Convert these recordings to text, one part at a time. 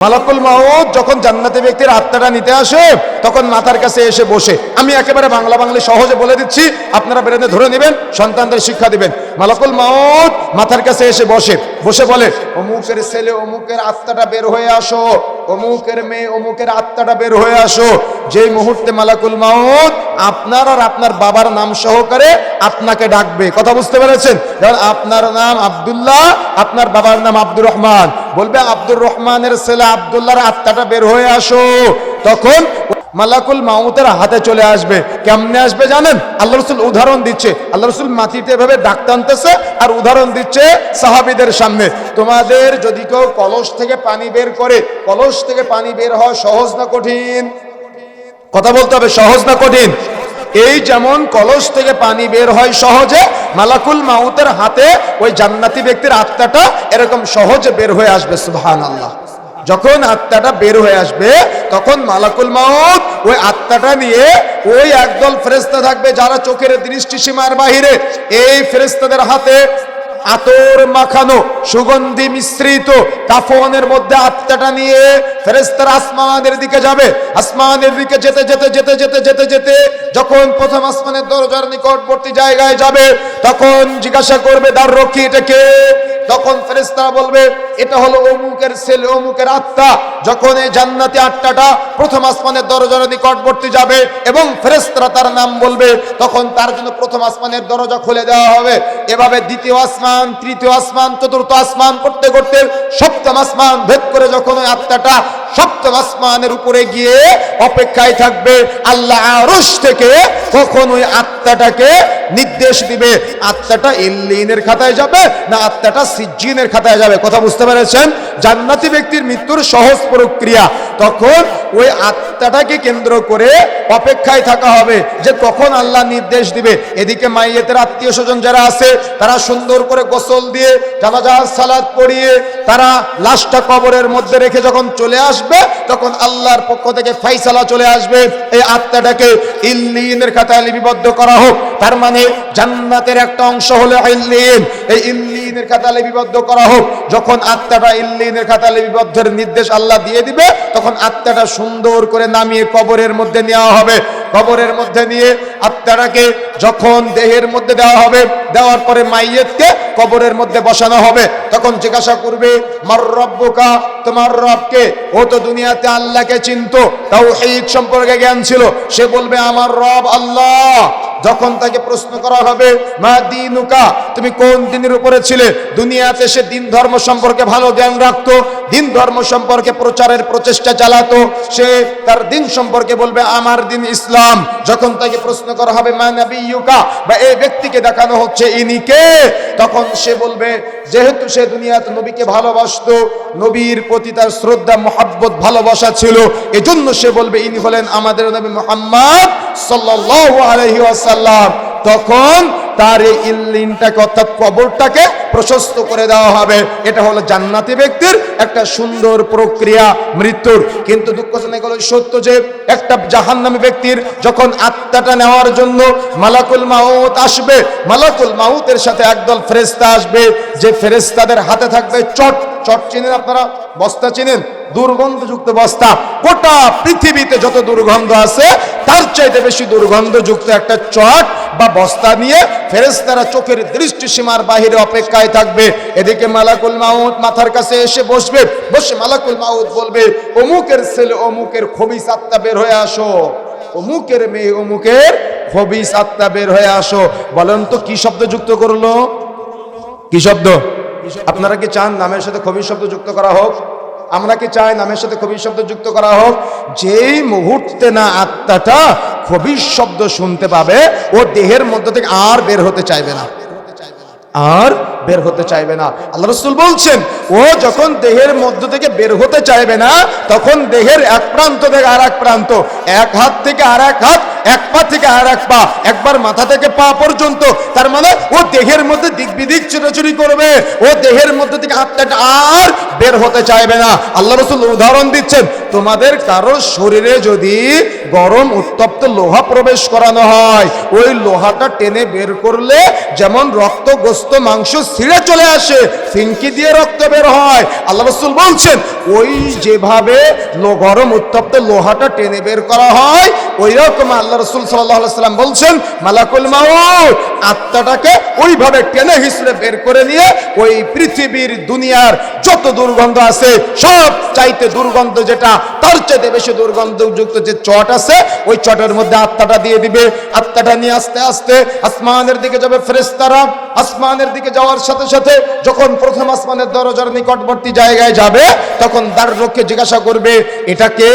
মালাকুল মাউত যখন জান্নাতি ব্যক্তির আত্মাটা নিতে আসে তখন মাথার কাছে এসে বসে। আমি একেবারে বাংলা সহজে বলে দিচ্ছি, আপনারা বেরেনে ধরে নেবেন, সন্তানদের শিক্ষা দিবেন। মালাকুল মাউত মাথার কাছে এসে বসে বলে, অমুকের ছেলে অমুকের আত্মাটা বের হয়ে আসো, অমুকের মেয়ে অমুকের আত্মাটা বের হয়ে আসো। যেই মুহূর্তে মালাকুল মাউত আপনার আর আপনার বাবার নাম সহকারে আপনাকে ডাকবে, কথা বুঝতে পেরেছেন? যেমন আপনার নাম আব্দুল্লাহ, আপনার বাবার নাম আব্দুর রহমান, বলবে আব্দুর রহমানের ছেলে আব্দুল্লাহর আত্মাটা বের হয়ে আসো। তখন মালাকুল মাউতের হাতে চলে আসবে। কেমনে আসবে জানেন? আল্লাহ রাসূল উদাহরণ দিচ্ছে। আল্লাহ রাসূল মাটিতে এভাবে ডাক টানতেছে আর উদাহরণ দিচ্ছে সাহাবীদের সামনে। তোমাদের যদি কেউ কলস থেকে পানি বের করে, কলস থেকে পানি বের হওয়া সহজ না কঠিন? কথা বলতে হবে, সহজ না কঠিন? এই যেমন কলস থেকে পানি বের হয় সহজে, মালাকুল মাউতের হাতে ওই জান্নাতি ব্যক্তির আত্মাটা এরকম সহজে বের হয়ে আসবে। সুবহানাল্লাহ। যখন আত্মাটা বের হয়ে আসবে তখন মালাকুল মাউত ওই আত্মাটা নিয়ে ওই একদল ফেরেশতা থাকবে যারা চোখের দৃষ্টি সীমার বাহিরে। এই ফেরেশতাদের হাতে আতর মাখানো সুগন্ধি মিশ্রিত কাফনের মধ্যে আত্মাটা নিয়ে ফেরেশতারা আসমানের দিকে যাবে। আসমানের দিকে যেতে যেতে যেতে যেতে যেতে যেতে যখন প্রথম আসমানের দরজার নিকটবর্তী জায়গায় যাবে তখন জিজ্ঞাসা করবে, দ্বাররক্ষী এটা কে? তখন ফেরেশতারা বলবে, এটা হলো অমুকের ছেলে অমুকের আত্মা। যখন এই জান্নাতি আত্মাটা প্রথম আসমানের দরজার নিকটবর্তী যাবে এবং ফেরেশতারা তার নাম বলবে, তখন তার জন্য প্রথম আসমানের দরজা খুলে দেওয়া হবে। এভাবে দ্বিতীয় আসমান, তৃতীয় আসমান, চতুর্থ আসমান করতে করতে সপ্তম আসমান ভেদ করে যখন ওই আত্মাটা সপ্তম আসমানের উপরে গিয়ে অপেক্ষায় থাকবে, আল্লাহ আরশ থেকে কখন ওই আত্মাটাকে নির্দেশ দিবে, আত্মাটা ইল্লিনের খাতায় যাবে না আত্মাটা সিজ্জিনের খাতায় যাবে। কথা বুঝতে পেরেছেন? জান্নাতি ব্যক্তির মৃত্যুর সহজ প্রক্রিয়া। তখন ওই আত্মাটাকে কেন্দ্র করে অপেক্ষায় থাকা হবে যে কখন আল্লাহ নির্দেশ দিবে। এদিকে মাইয়েতের আত্মীয় স্বজন যারা আছে তারা সুন্দর করে গোসল দিয়ে জানাজার সালাত পড়িয়ে তারা লাশটা কবরের মধ্যে রেখে যখন চলে আসবে তখন আল্লাহর পক্ষ থেকে ফাইসালা চলে আসবে, এই আত্মাটাকে ইল্লিনের খাতায় লিপিবদ্ধ করা হোক। তার মানে জান্নাতের একটা অংশ হলো ইল্লিন, এই ইল্লিনের খাতায় লিপিবদ্ধ করা হোক। যখন আত্মাটা ইল্লিনের খাতায় লিপিবদ্ধের নির্দেশ আল্লাহ দিয়ে দিবে তখন আত্মাটা সুন্দর করে নামিয়ে কবরের মধ্যে নেওয়া হবে। কবরের মধ্যে নিয়ে আত্মাটাকে যখন দেহের মধ্যে দেওয়া হবে, দেওয়ার পরে মাইয়েতকে কবরের মধ্যে বসানো হবে। তখন জিজ্ঞাসা করবে, মার রব্বুকা, তোমার রবকে? ও তো দুনিয়াতে আল্লাহকে চিনতো, তাওহীদ সম্পর্কে জ্ঞান ছিল। সে বলবে আমার রব আল্লাহ। যখন তাকে প্রশ্ন করা হবে, মা দীনুকা, তুমি কোন দিনের উপরে ছিলে? দুনিয়াতে সে দিন ধর্ম সম্পর্কে ভালো জ্ঞান রাখতো, দিন ধর্ম সম্পর্কে প্রচারের প্রচেষ্টা চালাতো। সে তার দিন সম্পর্কে বলবে আমার দিন ইসলাম। যখন তাকে প্রশ্ন করা হবে, মা নবিয়ুকা, বা এই ব্যক্তিকে দেখানো হচ্ছে ইনি কে? তখন সে বলবে যেহেতু সে দুনিয়াতে নবীকে ভালোবাসতো, নবীর প্রতি তার শ্রদ্ধা মহব্বত ভালোবাসা ছিল, এজন্য সে বলবে ইনি হলেন আমাদের নবী মুহাম্মদ সাল্লাল্লাহু আলাইহি ওয়াসাল্লাম। তখন তার এই ইল্লিনটাকে অর্থাৎ কবরটাকে প্রশস্ত করে দেওয়া হবে। এটা হলো জান্নাতি ব্যক্তির একটা সুন্দর প্রক্রিয়া মৃত্যুর। কিন্তু দুঃখজনক হলো সত্য যে একটা জাহান্নামী ব্যক্তির যখন আত্মাটা নেওয়ার জন্য মালাকুল মাউত আসবে, মালাকুল মাউতের সাথে একদল ফেরেশতা আসবে, যে ফেরেশতাদের হাতে থাকবে চট। চট চিনেন আপনারা? বস্তা চিনেন? দুর্গন্ধযুক্ত বস্তা। গোটা পৃথিবীতে যত দুর্গন্ধ আছে তার চাইতে বেশি দুর্গন্ধযুক্ত একটা চট বা বস্তা নিয়ে ফেরেশতারা চোখের দৃষ্টি সীমার বাহিরে অপেক্ষায় থাকবে। এদিকে মালাকুল মাউত মাথার কাছে এসে বসবে। বসে মালাকুল মাউত বলবে, অমুকের ছেলে অমুকের খবিস আত্মা বের হয়ে আসো, অমুকের মেয়ে অমুকের খবিস আত্মা বের হয়ে আসো। বলেন তো কি শব্দ যুক্ত করলো? কি শব্দ? আপনারা কি চান নামের সাথে খবিস শব্দ যুক্ত করা হোক? আমরা কি চাই নামের সাথে খবিস শব্দ যুক্ত করা হোক? যেই মুহূর্তে না আত্মাটা খবিস শব্দ শুনতে পাবে ও দেহের মধ্যে থেকে আর বের হতে চাইবে না, আর বের হতে চাইবে না। আল্লাহ রাসূল বলছেন ও যখন দেহের মধ্য থেকে বের হতে চাইবে না তখন দেহের এক প্রান্ত থেকে আর এক প্রান্ত, এক হাত থেকে আর এক হাত এক পা থেকে আর এক পা, একবার মাথা থেকে পা পর্যন্ত। তার মানে ও দেহের মধ্যে দিক বিদিক ছোটাছুটি করবে, ও দেহের মধ্যে থেকে আত্মাটা আর বের হতে চাইবে না। আল্লাহ রাসূল উদাহরণ দিচ্ছেন, তোমাদের কারো শরীরে যদি গরম উত্তপ্ত লোহা প্রবেশ করানো হয়, ওই লোহাটা টেনে বের করলে যেমন রক্ত গোস্ত মাংস ছিঁড়ে চলে আসে, ফিনকি দিয়ে রক্ত বের হয়, আল্লাহ রাসূল বলছেন ওই যেভাবে গরম উত্তপ্ত লোহাটা টেনে বের করা হয়, ওই রকম আল্লাহ রাসূল সাল্লাল্লাহু আলাইহি ওয়াসাল্লাম বলছেন মালাকুল মাউত আত্মাটাকে ওইভাবে টেনে হিসড়ে বের করে নিয়ে ওই পৃথিবীর দুনিয়ার যত দুর্গন্ধ আছে সব চাইতে দুর্গন্ধ যেটা, তার চাইতে বেশি দুর্গন্ধযুক্ত যে চট আছে, ওই চটের মধ্যে আত্মাটা দিয়ে দিবে। আত্মাটা নিয়ে আস্তে আস্তে আসমানের দিকে যাবে ফেরেশতারা। আসমানের দিকে যাওয়ার সাথে সাথে যখন প্রথম আসমানের দরজার নিকটবর্তী জায়গায় যাবে, তখন দ্বাররক্ষী জিজ্ঞাসা করবে এটা কে?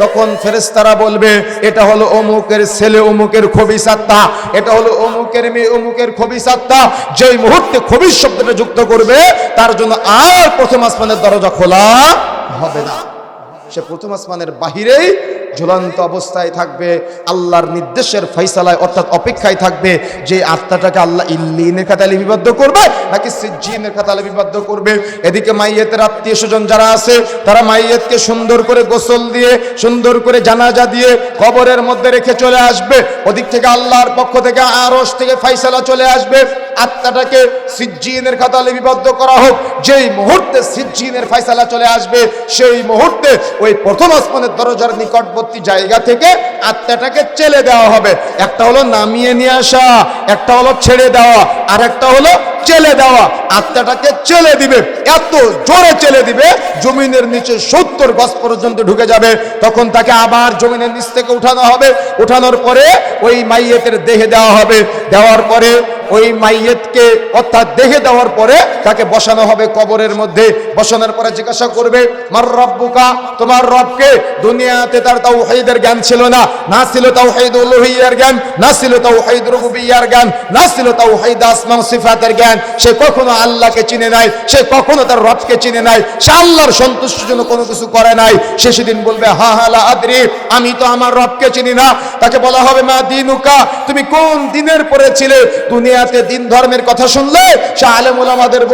তখন ফেরেশতারা বলবে এটা হলো অমুকের ছেলে, অমুকের খবিস আত্মা, এটা হলো অমুকের মেয়ে, অমুকের খবিস আত্মা। যেই মুহূর্তে খবিস শব্দটা যুক্ত করবে, তার জন্য আর প্রথম আসমানের দরজা খোলা হবে না, সে প্রথম আসমানের বাহিরেই ঝুলন্ত অবস্থায় থাকবে, আল্লাহর নির্দেশের ফয়সালায় অর্থাৎ অপেক্ষায় থাকবে যে আত্মাটাকে আল্লাহ ইল্লিনের খাতায় লিপিবদ্ধ করবে নাকি সিজ্জিনের খাতায় লিপিবদ্ধ করবে। এদিকে মাইয়েতের আত্মীয় স্বজন যারা আছে, তারা মাইয়েতকে সুন্দর করে গোসল দিয়ে, সুন্দর করে জানাজা দিয়ে কবরের মধ্যে রেখে চলে আসবে। ওদিক থেকে আল্লাহর পক্ষ থেকে আরশ থেকে ফয়সালা চলে আসবে, আত্মাটাকে সিজ্জিনের খাতায় লিপিবদ্ধ করা হোক। যেই মুহূর্তে সিজ্জিনের ফয়সালা চলে আসবে, সেই মুহূর্তে ওই প্রথম আসমানের দরজার নিকটবর্তী জায়গা থেকে আত্মাটাকে চেলে দেওয়া হবে। একটা হলো নামিয়ে নিয়ে আসা, একটা হলো ছেড়ে দেওয়া, আর একটা হলো চেলে দেওয়া। আত্মাটাকে চেলে দিবে, এত জোরে চেলে দিবে জমিনের নিচে 70 গজ পর্যন্ত ঢুকে যাবে। তখন তাকে আবার জমিনের নিচ থেকে উঠানো হবে। উঠানোর পরে ওই মাইয়েতের দেহে দেওয়া হবে। দেওয়ার পরে ওই মাইয়েতকে অর্থাৎ দেহে দেওয়ার পরে তাকে বসানো হবে কবরের মধ্যে। বসানোর পরে জিজ্ঞাসা করবে মার রব্বুকা, তোমার রবকে? দুনিয়াতে তার তাওহীদের জ্ঞান ছিল না, না ছিল তাওহীদ উলুহিয়্যার জ্ঞান, না ছিল তাওহীদ রুবুবিয়্যার জ্ঞান, না ছিল তাওহীদ আসমা ও সিফাতের জ্ঞান। সে কখনো আল্লাহকে চিনে নাই, সে কখনো তার রবকে চিনে নাই, সে আল্লাহর সন্তুষ্টির জন্য কোনো কিছু করে নাই। সে সেদিন বলবে হা হা লা আদরি, আমি তো আমার রবকে চিনি না। তাকে বলা হবে মা দিনুকা, তুমি কোন দিনের পরে ছিলে? দুনিয়াতে দিন ধর্মের কথা শুনলে সে আলেম ওলামাদের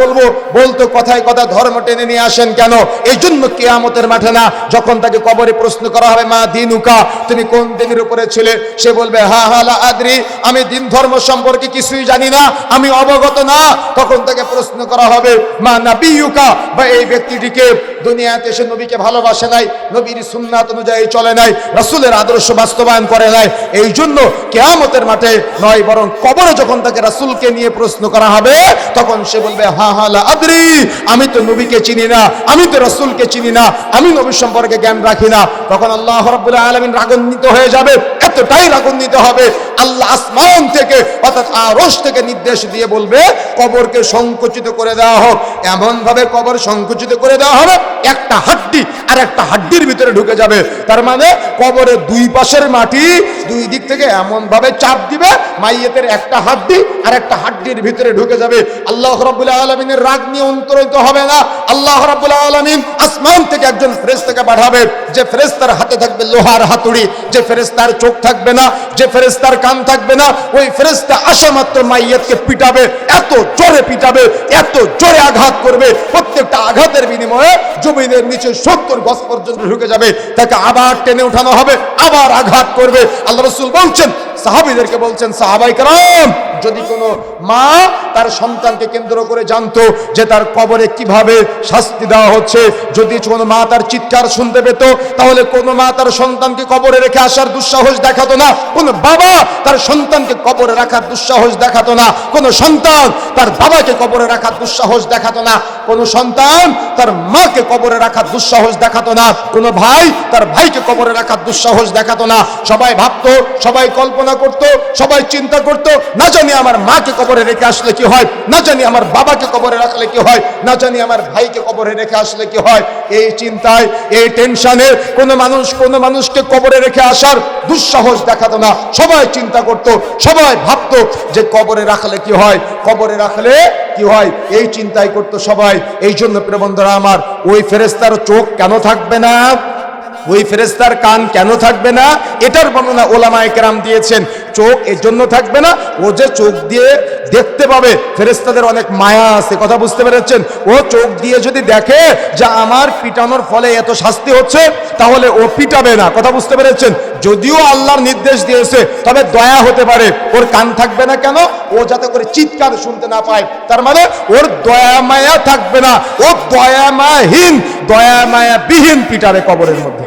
বলতো কথায় কথা ধর্ম টেনে নিয়ে আসেন কেন? এই জন্য কিয়ামতের মাঠে না, যখন তাকে কবরে প্রশ্ন করা হবে মা দিনুকা, তুমি কোন দিনের উপরে ছিলে? সে বলবে হা হা লা আদরি, আমি দিন ধর্ম সম্পর্কে কিছুই জানি না, আমি অবগত না। তখন তাকে প্রশ্ন করা হবে মা নাবিয়ুকা, বা এই ব্যক্তিটিকে? দুনিয়াতে সে নবীকে ভালোবাসে নাই, নবীর সুন্নাত অনুযায়ী চলে নাই, রাসূলের আদর্শ বাস্তবায়ন করে নাই। এই জন্য কিয়ামতের মাঠে নয়, বরং কবরে যখন তাকে রাসূলকে নিয়ে প্রশ্ন করা হবে, তখন সে বলবে হা হা লা আদরি, আমি তো নবীকে চিনি না, আমি তো রাসূলকে চিনি না, আমি নবীর সম্পর্কে জ্ঞান রাখি না। তখন আল্লাহ রাব্বুল আলামিন রাগান্বিত হয়ে যাবে, এতটাই রাগান্বিত হবে, আল্লাহ আসমান থেকে অর্থাৎ আরশ থেকে নির্দেশ দিয়ে বলবে কবরকে সংকুচিত করে দেওয়া হোক। এমন ভাবে কবর সংকুচিত করে দেওয়া হবে, একটা হাড্ডি আর একটা হাড্ডির ভিতরে ঢুকে যাবে। তার মানে কবরের দুই পাশের মাটি দুই দিক থেকে এমন ভাবে চাপ দিবে, মাইয়েতের একটা হাড্ডি আর একটা হাড্ডির ভিতরে ঢুকে যাবে। আল্লাহ রাব্বুল আলামিনের রাগ নিয়ন্ত্রিত হবে না। আল্লাহ রাব্বুল আলামিন আসমান থেকে একজন ফেরেশতাকে পাঠাবে, যে ফেরেশতার হাতে থাকবে লোহার হাতুড়ি, যে ফেরেশতার চোখ থাকবে না, যে ফেরেশতার কান থাকবে না। ওই ফেরেশতা আসা মাত্র মাইয়েতকে পিটাবে, এত জোরে পিটাবে, এত জোরে আঘাত করবে, প্রত্যেকটা আঘাতের বিনিময়ে জমিনের নিচে 70 গজ পর্যন্ত ঢুকে যাবে। তাকে আবার টেনে উঠানো হবে, আবার আঘাত করবে। আল্লাহ রাসূল বলছেন, সাহাবীদেরকে বলছেন, সাহাবায়ে কেরাম, যদি কোনো মা তার সন্তানকে কেন্দ্র করে জানতো যে তার কবরে কিভাবে শাস্তি দেওয়া হচ্ছে, যদি কোনো মা তার চিৎকার শুনতে পেত, তাহলে কোনো মা তার সন্তানকে কবরে রেখে আসার দুঃসাহস দেখাতো না, কোনো বাবা তার সন্তানকে কবরে রাখার দুঃসাহস দেখাতো না, কোনো সন্তান তার বাবাকে কবরে রাখার দুঃসাহস দেখাতো না, কোনো সন্তান তার মাকে কবরে রাখার দুঃসাহস দেখাতো না, কোনো ভাই তার ভাইকে কবরে রাখার দুঃসাহস দেখাতো না। সবাই ভাবতো, সবাই কল্পনা করতো, সবাই চিন্তা করতো, না জানি আমার মাকে কবরে রেখে আসলে কি হয়, না জানি আমার বাবাকে কবরে রাখলে কি হয়, না জানি আমার ভাইকে কবরে রেখে আসলে কি হয়। এই চিন্তায়, এই টেনশনে কোনো মানুষকে কবরে রেখে আসার দুঃসাহস দেখাতো না। সবাই চিন্তা করত, সবাই ভাবতো যে কবরে রাখলে কি হয়, কবরে রাখলে কি হয়, এই চিন্তাই করতো সবাই। এই জন্য প্রিয় বন্ধুরা আমার, ওই ফেরেশতার চোখ কেন থাকবে না? ওই ফেরেশতার কান কেন থাকবে না? এটার বর্ণনা ওলামায়ে কেরাম দিয়েছেন। চোখ এর জন্য থাকবে না, ও যে চোখ দিয়ে দেখতে পাবে, ফেরেশতাদের অনেক মায়া আছে, কথা বুঝতে পেরেছেন? ও চোখ দিয়ে যদি দেখে যে আমার পিটানোর ফলে এত শাস্তি হচ্ছে, তাহলে ও পিটাবে না, কথা বুঝতে পেরেছেন? যদিও আল্লাহর নির্দেশ দিয়েছে, তবে দয়া হতে পারে। ওর কান থাকবে না কেন? ও যাতে করে চিৎকার শুনতে না পায়। তার মানে ওর দয়া মায়া থাকবে না, ও দয়া মায়াহীন, দয়া মায়াবিহীন পিটাবে কবরের মধ্যে।